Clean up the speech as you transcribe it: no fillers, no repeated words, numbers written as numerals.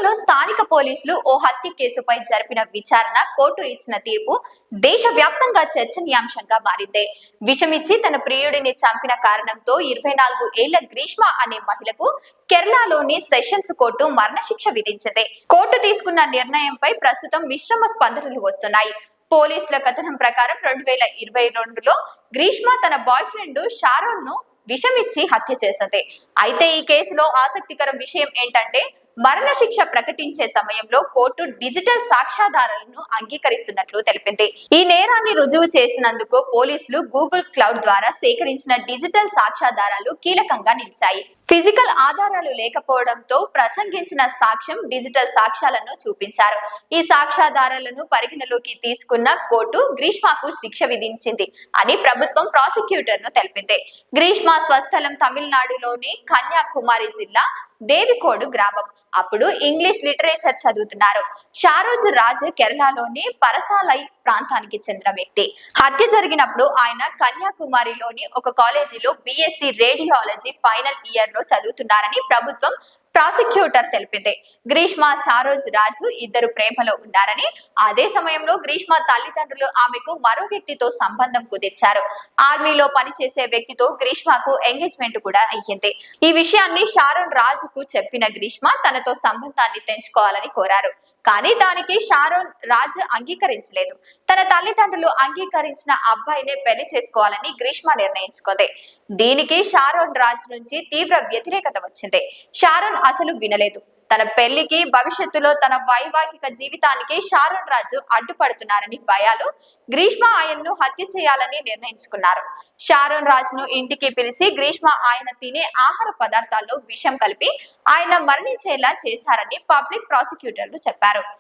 కేరళలో స్థానిక పోలీసులు ఓ హత్య కేసుపై జరిపిన విచారణ కోర్టు ఇచ్చిన తీర్పు దేశవ్యాప్తంగా చర్చనీయాంశంగా మారింది. విషమిచ్చి తన ప్రియుడిని చంపిన కారణంతో 24 ఏళ్ల గ్రీష్మ అనే మహిళకు కేరళలోని సెషన్స్ కోర్టు మరణశిక్ష విధించింది. కోర్టు తీసుకున్న నిర్ణయంపై ప్రస్తుతం మిశ్రమ స్పందనలు వస్తున్నాయి. పోలీసుల కథనం ప్రకారం 2022లో గ్రీష్మ తన బాయ్ ఫ్రెండ్ షారోన్ ను విషమిచ్చి హత్య చేసింది. అయితే ఈ కేసులో ఆసక్తికర విషయం ఏంటంటే మరణశిక్ష ప్రకటించే సమయంలో కోర్టు డిజిటల్ సాక్ష్యాధారాలను అంగీకరిస్తున్నట్లు తెలిపింది. ఈ నేరాన్ని రుజువు చేసినందుకు పోలీసులు గూగుల్ క్లౌడ్ ద్వారా సేకరించిన డిజిటల్ సాక్ష్యాధారాలు కీలకంగా నిలిచాయి. ఫిజికల్ ఆధారాలు లేకపోవడంతో ప్రసంగించిన సాక్ష్యం డిజిటల్ సాక్ష్యాలను చూపించారు. ఈ సాక్ష్యాధారాలను పరిగణలోకి తీసుకున్న కోర్టు గ్రీష్మకు శిక్ష విధించింది అని ప్రభుత్వం ప్రాసిక్యూటర్ ను తెలిపింది. గ్రీష్మ స్వస్థలం తమిళనాడులోని కన్యాకుమారి జిల్లా దేవికోడు గ్రామం. అప్పుడు ఇంగ్లీష్ లిటరేచర్ చదువుతున్నారు. షారోజ్ రాజ్ కేరళలోని పరసాలై ప్రాంతానికి చెందిన వ్యక్తి. హత్య జరిగినప్పుడు ఆయన కన్యాకుమారిలోని ఒక కాలేజీలో బిఎస్సి రేడియాలజీ ఫైనల్ ఇయర్ లో చదువుతున్నారని ప్రభుత్వం ప్రాసిక్యూటర్ తెలిపింది. గ్రీష్మ షారోజ్ రాజు ఇద్దరు ప్రేమలో ఉన్నారని, అదే సమయంలో గ్రీష్మ తల్లిదండ్రులు ఆమెకు మరో వ్యక్తితో సంబంధం కుదిర్చారు. ఆర్మీలో పనిచేసే వ్యక్తితో గ్రీష్మకు ఎంగేజ్మెంట్ కూడా అయ్యింది. ఈ విషయాన్ని షారోన్ రాజుకు చెప్పిన గ్రీష్మ తనతో సంబంధాన్ని తెంచుకోవాలని కోరారు. కానీ దానికి షారోన్ రాజు అంగీకరించలేదు. తన తల్లిదండ్రులు అంగీకరించిన అబ్బాయినే పెళ్లి చేసుకోవాలని గ్రీష్మ నిర్ణయించుకుంది. దీనికి షారోన్ రాజు నుంచి తీవ్ర వ్యతిరేకత వచ్చింది. షారోన్ అసలు వినలేదు. తన పెళ్లికి, భవిష్యత్తులో తన వైవాహిక జీవితానికి షారోన్ రాజు అడ్డుపడుతున్నారని భయాలు గ్రీష్మ ఆయన్ను హత్య చేయాలని నిర్ణయించుకున్నారు. షారోన్ రాజును ఇంటికి పిలిచి గ్రీష్మ ఆయన తినే ఆహార పదార్థాల్లో విషం కలిపి ఆయన మరణించేలా చేశారని పబ్లిక్ ప్రాసిక్యూటర్లు చెప్పారు.